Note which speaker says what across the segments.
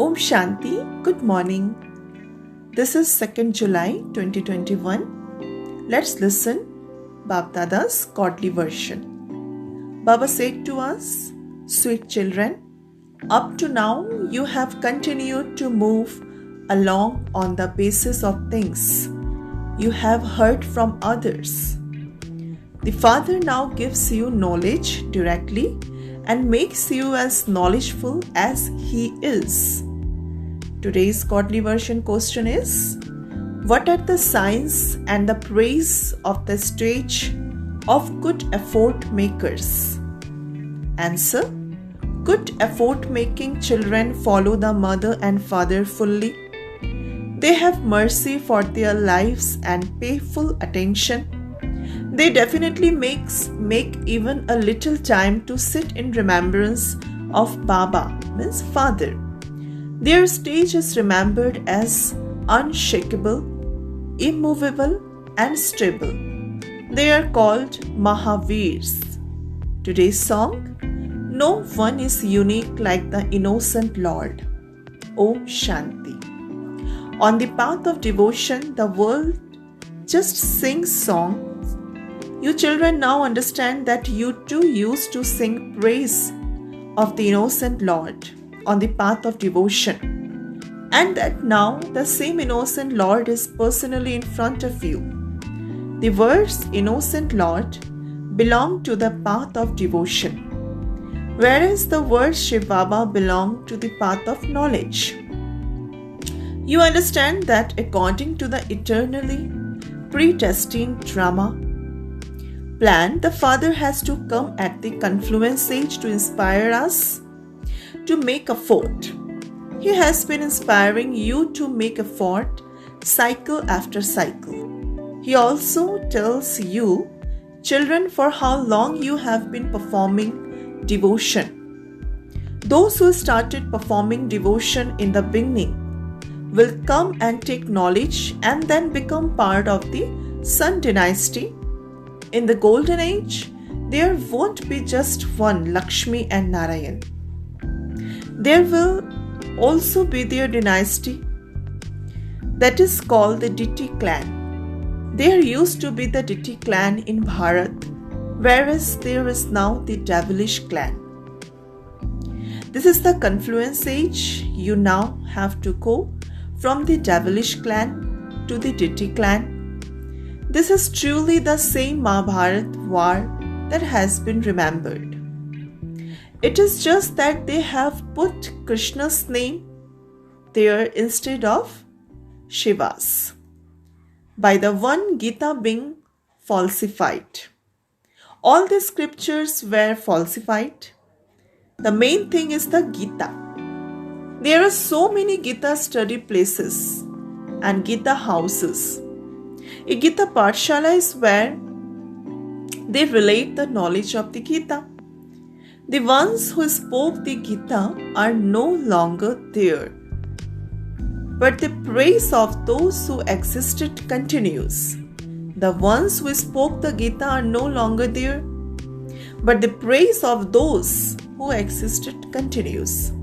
Speaker 1: Om Shanti, good morning. This is 2nd July 2021. Let's listen Bab Dada's godly version. Baba said to us, sweet children, up to now you have continued to move along on the basis of things you have heard from others. The Father now gives you knowledge directly and makes you as knowledgeful as He is. Today's godly version question is, what are the signs and the praise of the stage of good effort makers? Answer: good effort making children follow the mother and father fully. They have mercy for their lives and pay full attention. They definitely make even a little time to sit in remembrance of Baba, means Father. Their stage is remembered as unshakable, immovable and stable. They are called Mahavirs. Today's song: no one is unique like the innocent Lord. Om Shanti. On the path of devotion, the world just sings songs. You children now understand that you too used to sing praise of the innocent Lord on the path of devotion, and that now the same innocent Lord is personally in front of you. The words innocent Lord belong to the path of devotion, whereas the words Shiv Baba belong to the path of knowledge. You understand that according to the eternally predestined drama plan, the Father has to come at the confluence age to inspire us to make effort. He has been inspiring you to make effort cycle after cycle. He also tells you, children, for how long you have been performing devotion. Those who started performing devotion in the beginning will come and take knowledge and then become part of the Sun dynasty. In the golden age, there won't be just one Lakshmi and Narayan. There will also be their dynasty that is called the Ditti clan. There used to be the Ditti clan in Bharat, whereas there is now the devilish clan. This is the confluence age. You now have to go from the devilish clan to the Ditti clan. This is truly the same Mahabharat war that has been remembered. It is just that they have put Krishna's name there instead of Shiva's, by the one Gita being falsified. All the scriptures were falsified. The main thing is the Gita. There are so many Gita study places and Gita houses. A Gita Pathshala is where they relate the knowledge of the Gita. The ones who spoke the Gita are no longer there, but the praise of those who existed continues. The ones who spoke the Gita are no longer there, but the praise of those who existed continues.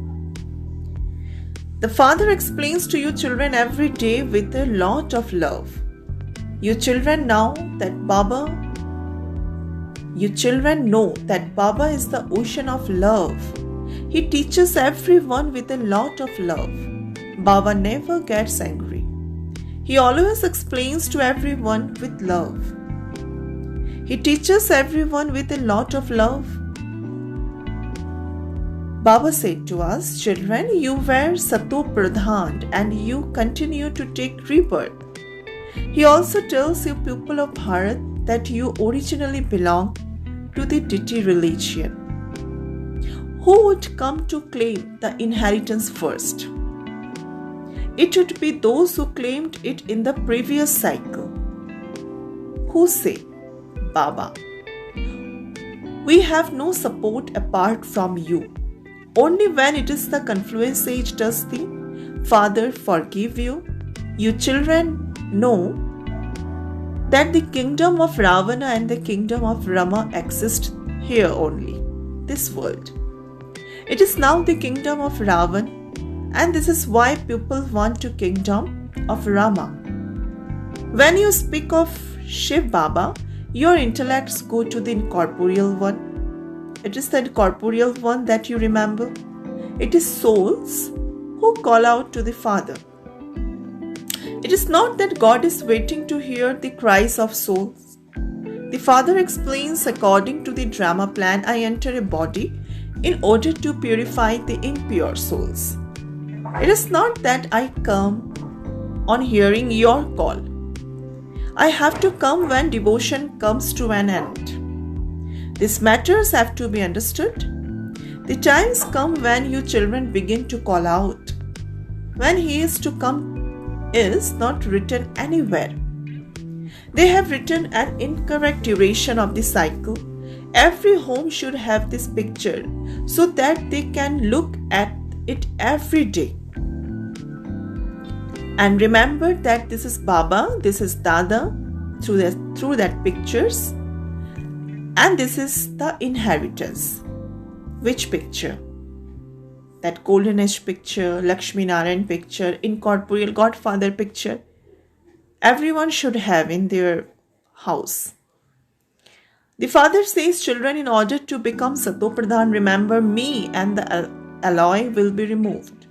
Speaker 1: The Father explains to you children every day with a lot of love. You children know that Baba is the ocean of love. He teaches everyone with a lot of love. Baba never gets angry. He always explains to everyone with love. He teaches everyone with a lot of love. Baba said to us, children, you were Sato Pradhan and you continue to take rebirth. He also tells you people of Bharat that you originally belong to the Ditti religion. Who would come to claim the inheritance first? It would be those who claimed it in the previous cycle. Who say, Baba, we have no support apart from you. Only when it is the confluence age does the Father forgive you. You children know that the kingdom of Ravana and the kingdom of Rama exist here only, this world. It is now the kingdom of Ravan And this is why people want to kingdom of Rama. When you speak of Shiv Baba, your intellects go to the incorporeal one. It is the incorporeal one that you remember. It is souls who call out to the Father. It is not that God is waiting to hear the cries of souls. The Father explains, according to the drama plan, I enter a body in order to purify the impure souls. It is not that I come on hearing your call. I have to come when devotion comes to an end. These matters have to be understood. The times come when you children begin to call out. When He is to come is not written anywhere. They have written an incorrect duration of the cycle. Every home should have this picture so that they can look at it every day. And remember that this is Baba, this is Dada through that pictures, and this is the inheritance. Which picture? That golden age picture, Lakshmi Narayan picture, incorporeal Godfather picture. Everyone should have in their house. The Father says, children, in order to become Satopradhan, remember me, and the alloy will be removed.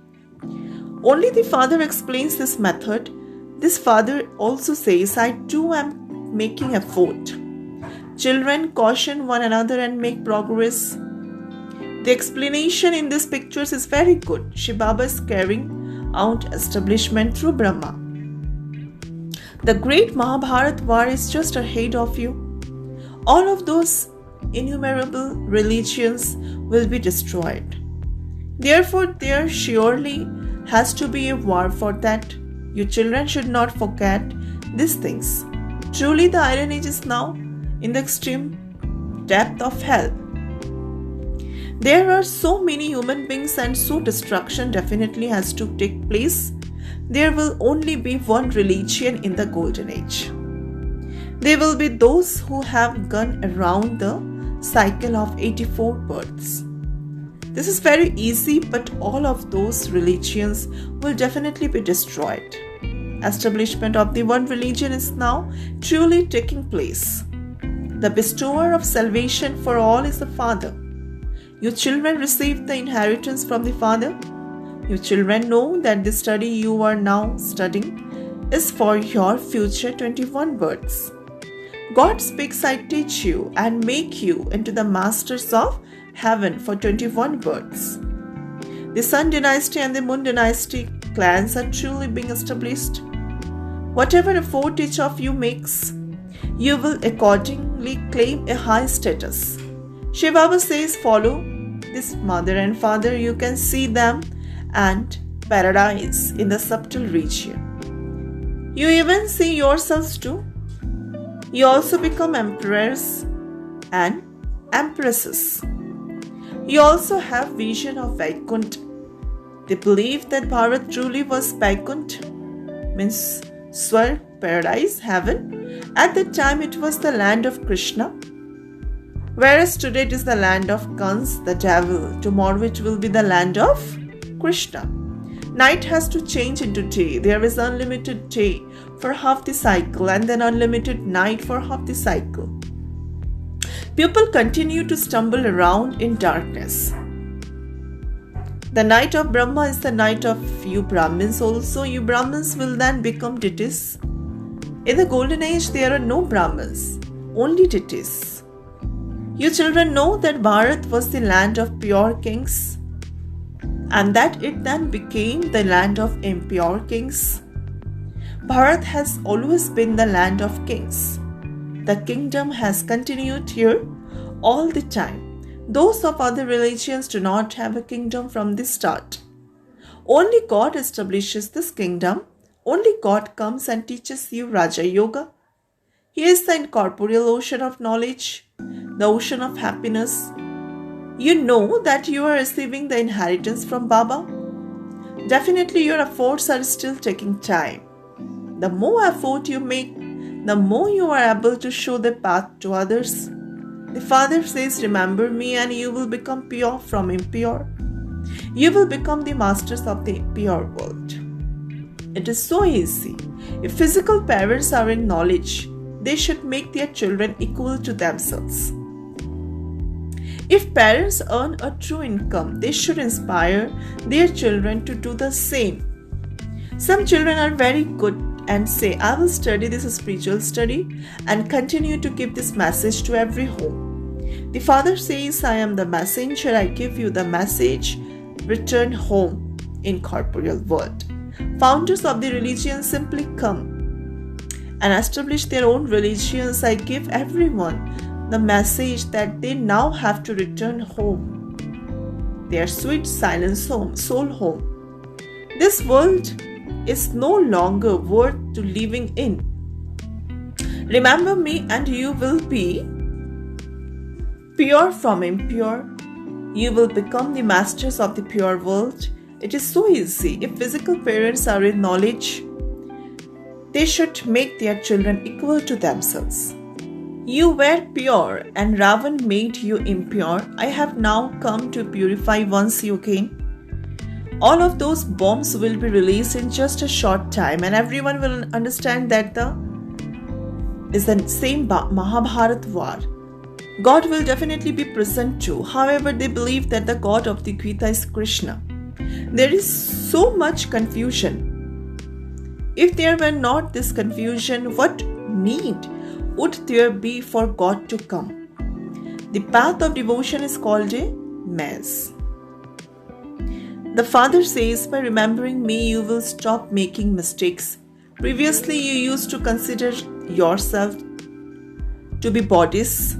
Speaker 1: Only the Father explains this method. This Father also says, I too am making effort. Children, caution one another and make progress. The explanation in these pictures is very good. Shiv Baba is carrying out establishment through Brahma. The great Mahabharat war is just ahead of you. All of those innumerable religions will be destroyed. Therefore, there surely has to be a war for that. You children should not forget these things. Truly, the Iron Age is now in the extreme depth of hell. There are so many human beings, and so destruction definitely has to take place. There will only be one religion in the Golden Age. They will be those who have gone around the cycle of 84 births. This is very easy, but all of those religions will definitely be destroyed. Establishment of the one religion is now truly taking place. The bestower of salvation for all is the Father. You children receive the inheritance from the Father. You children know that the study you are now studying is for your future 21 births. God speaks, I teach you and make you into the masters of heaven for 21 births. The Sun dynasty and the Moon dynasty clans are truly being established. Whatever effort each of you makes, you will accordingly claim a high status. Shiv Baba says, follow this mother and father, you can see them and paradise in the subtle region. You even see yourselves too. You also become emperors and empresses. You also have vision of Vaikuntha. They believe that Bharat truly was Vaikuntha, means Swarg, paradise, heaven. At that time it was the land of Krishna, whereas today it is the land of Kans, the devil. Tomorrow it will be the land of Krishna. Night has to change into day. There is unlimited day for half the cycle and then unlimited night for half the cycle. People continue to stumble around in darkness. The night of Brahma is the night of you Brahmins also. You Brahmins will then become deities. In the Golden Age, there are no Brahmins, only deities. You children know that Bharat was the land of pure kings and that it then became the land of impure kings. Bharat has always been the land of kings. The kingdom has continued here all the time. Those of other religions do not have a kingdom from the start. Only God establishes this kingdom. Only God comes and teaches you Raja Yoga. He is the incorporeal ocean of knowledge, the ocean of happiness. You know that you are receiving the inheritance from Baba. Definitely your efforts are still taking time. The more effort you make, the more you are able to show the path to others. The Father says, remember me and you will become pure from impure. You will become the masters of the pure world. It is so easy. If physical parents are in knowledge, they should make their children equal to themselves. If parents earn a true income, they should inspire their children to do the same. Some children are very good and say, I will study this spiritual study and continue to give this message to every home. The father says, I am the messenger, I give you the message, return home in corporeal world. Founders of the religion simply come and establish their own religions. I give everyone the message that they now have to return home, their sweet silent home, soul home. This world is no longer worth to living in. Remember me and you will be pure from impure. You will become the masters of the pure world. It is so easy. If physical parents are in knowledge, they should make their children equal to themselves. You were pure and Ravan made you impure. I have now come to purify once you again. All of those bombs will be released in just a short time and everyone will understand that is the same Mahabharat war. God will definitely be present too. However, they believe that the God of the Gita is Krishna. There is so much confusion. If there were not this confusion, what need would there be for God to come? The path of devotion is called a maze. The father says, by remembering me, you will stop making mistakes. Previously, you used to consider yourself to be bodies.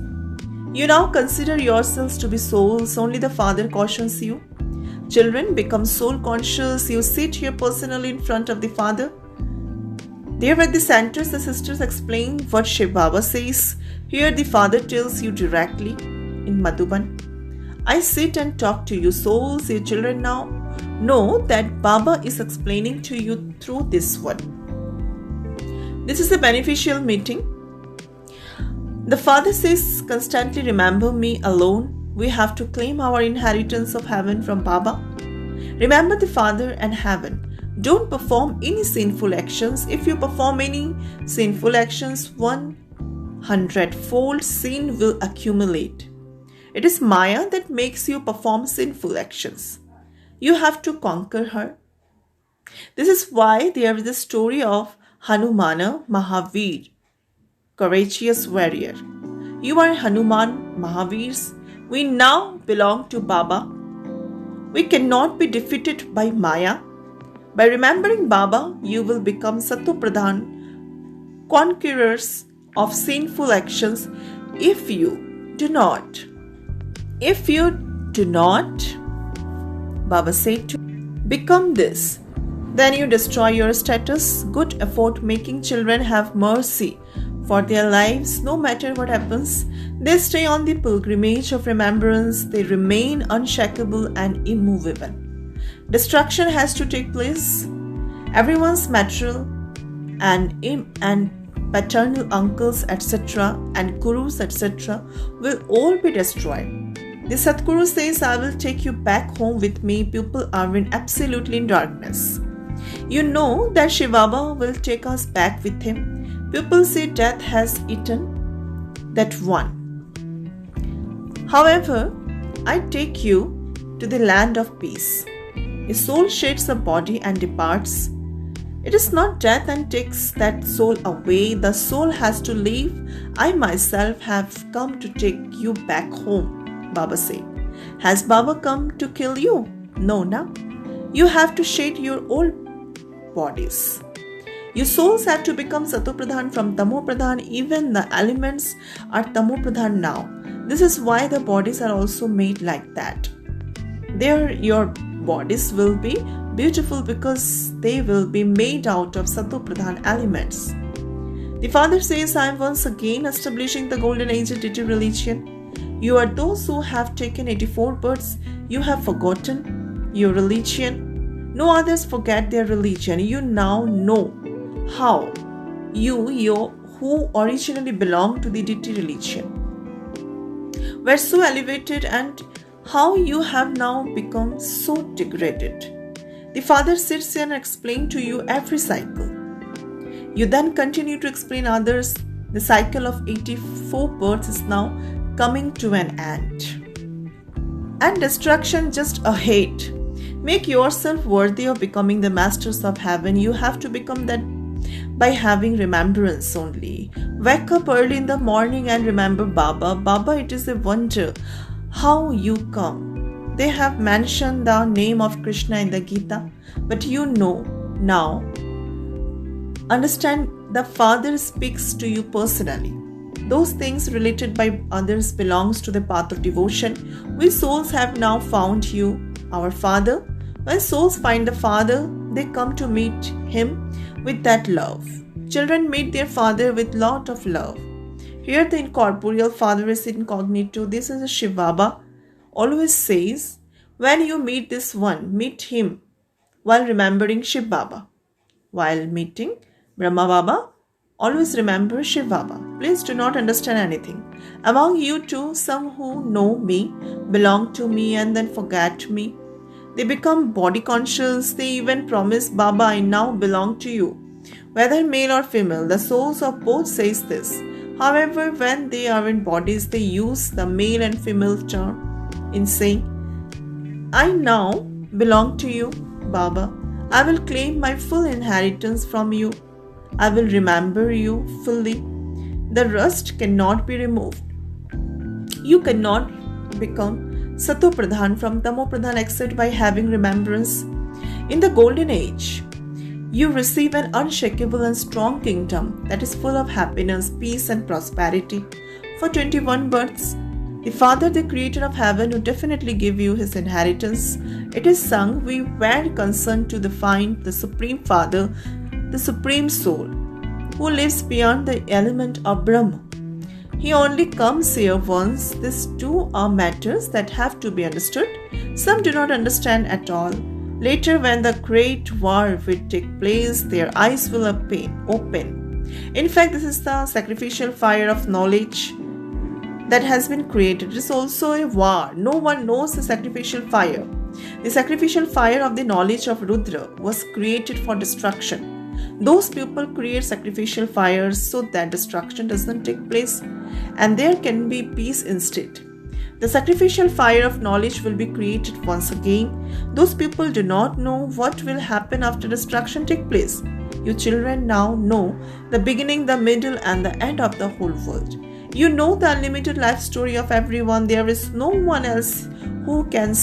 Speaker 1: You now consider yourselves to be souls. Only the father cautions you. Children become soul conscious. You sit here personally in front of the father. There at the centers, the sisters explain what Shiv Baba says. Here the father tells you directly in Madhuban. I sit and talk to you souls. Your children now know that Baba is explaining to you through this one. This is a beneficial meeting. The father says, constantly remember me alone. We have to claim our inheritance of heaven from Baba. Remember the father and heaven. Don't perform any sinful actions. If you perform any sinful actions, 100-fold sin will accumulate. It is Maya that makes you perform sinful actions. You have to conquer her. This is why there is the story of Hanumana Mahavir, courageous warrior. You are Hanuman Mahavirs. We now belong to Baba. We cannot be defeated by Maya. By remembering Baba, you will become Satopradhan, conquerors of sinful actions. If you do not, Baba said to become this, then you destroy your status. Good effort-making children have mercy for their lives. No matter what happens, they stay on the pilgrimage of remembrance. They remain unshakable and immovable. Destruction has to take place. Everyone's material and paternal uncles, etc., and gurus, etc., will all be destroyed. The Sadguru says, I will take you back home with me. People are absolutely in darkness. You know that Shiv Baba will take us back with him. People say death has eaten that one. However, I take you to the land of peace. A soul sheds a body and departs. It is not death and takes that soul away. The soul has to leave. I myself have come to take you back home, Baba said. Has Baba come to kill you? No, na. You have to shed your old bodies. Your souls have to become Satopradhan from Tamopradhan. Even the elements are Tamopradhan now. This is why the bodies are also made like that. There, your bodies will be beautiful because they will be made out of Satopradhan elements. The father says, I am once again establishing the golden age of deity religion. You are those who have taken 84 births. You have forgotten your religion. No others forget their religion. You now know how you who originally belonged to the deity religion were so elevated and how you have now become so degraded. The father sits here and explains to you every cycle. You then continue to explain others. The cycle of 84 births is now coming to an end. And destruction just ahead. Make yourself worthy of becoming the masters of heaven. You have to become that by having remembrance only. Wake up early in the morning and remember Baba. Baba, it is a wonder how you come. They have mentioned the name of Krishna in the Gita, but you know now. Understand, the Father speaks to you personally. Those things related by others belongs to the path of devotion. We souls have now found you, our Father. When souls find the Father, they come to meet Him with that love. Children meet their Father with lot of love. Here the incorporeal Father is incognito. This is a Shiv Baba always says, when you meet this one, meet him while remembering Shiv Baba. While meeting Brahma Baba, always remember Shiv Baba. Please do not understand anything. Among you too, some who know me, belong to me and then forget me. They become body conscious. They even promise, Baba, I now belong to you. Whether male or female, the souls of both says this. However, when they are in bodies, they use the male and female term in saying, I now belong to you, Baba. I will claim my full inheritance from you. I will remember you fully. The rust cannot be removed. You cannot become Sato Pradhan from Tamo Pradhan except by having remembrance. In the golden age, you receive an unshakable and strong kingdom that is full of happiness, peace and prosperity. For 21 births, the Father, the Creator of heaven, will definitely give you His inheritance. It is sung, we were concerned to find the Supreme Father, the Supreme Soul, who lives beyond the element of Brahma. He only comes here once. These two are matters that have to be understood. Some do not understand at all. Later, when the great war will take place, their eyes will open. In fact, this is the sacrificial fire of knowledge that has been created. It is also a war. No one knows the sacrificial fire. The sacrificial fire of the knowledge of Rudra was created for destruction. Those people create sacrificial fires so that destruction does not take place and there can be peace instead. The sacrificial fire of knowledge will be created once again. Those people do not know what will happen after destruction take place. You children now know the beginning, the middle and the end of the whole world. You know the unlimited life story of everyone. There is no one else who can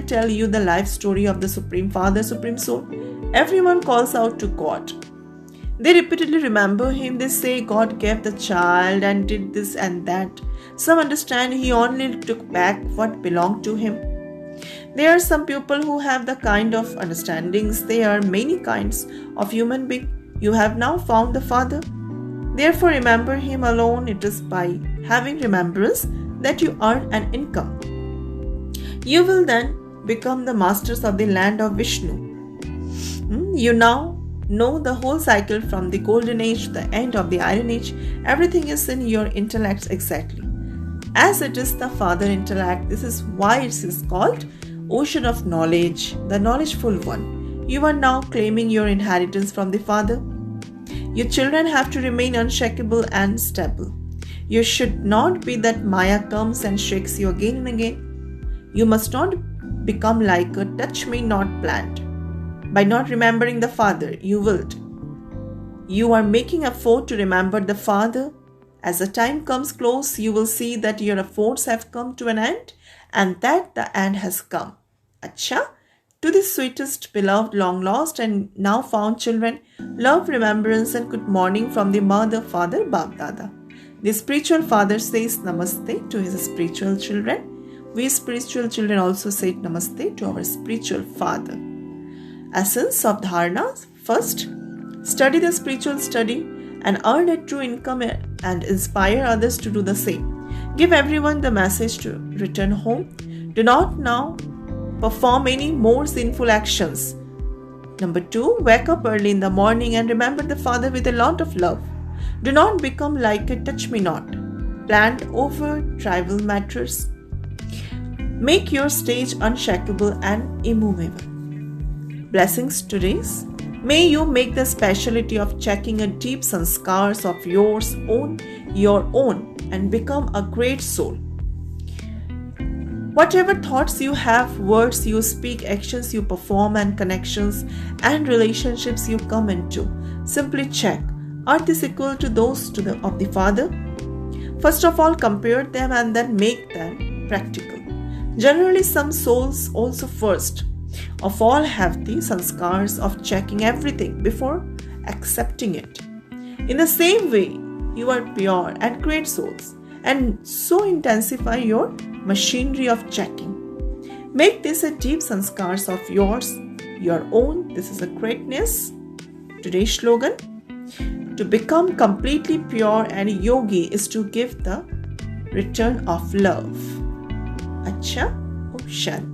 Speaker 1: tell you the life story of the Supreme Father, Supreme Soul. Everyone calls out to God. They repeatedly remember Him. They say God gave the child and did this and that. Some understand He only took back what belonged to Him. There are some people who have the kind of understandings. There are many kinds of human beings. You have now found the Father. Therefore, remember Him alone. It is by having remembrance that you earn an income. You will then become the masters of the land of Vishnu. You now know the whole cycle from the golden age to the end of the iron age. Everything is in your intellect exactly. As it is the Father intellect, this is why it is called ocean of knowledge, the knowledgeful one. You are now claiming your inheritance from the Father. Your children have to remain unshakable and stable. You should not be that Maya comes and shakes you again and again. You must not become like a touch me not plant. By not remembering the Father, you wilt. You are making effort to remember the Father. As the time comes close, you will see that your efforts have come to an end and that the end has come. Acha, to the sweetest, beloved, long lost and now found children, love, remembrance and good morning from the Mother, Father, Bab Dada. The spiritual father says Namaste to his spiritual children. We spiritual children also say Namaste to our spiritual father. Essence of Dharana. First, study the spiritual study and earn a true income and inspire others to do the same. Give everyone the message to return home. Do not now perform any more sinful actions. Number 2, wake up early in the morning and remember the Father with a lot of love. Do not become like a touch-me-not, plant over trivial matters. Make your stage unshakable and immovable. Blessings today's. May you make the specialty of checking a deep sanskars of your own and become a great soul. Whatever thoughts you have, words you speak, actions you perform, and connections and relationships you come into, simply check, are these equal to those of the Father? First of all, compare them and then make them practical. Generally, some souls also first of all have the sanskars of checking everything before accepting it. In the same way, you are pure and great souls, and so intensify your machinery of checking. Make this a deep sanskars of yours, your own. This is a greatness. Today's slogan: to become completely pure and yogi is to give the return of love. Acha, Om Shanti.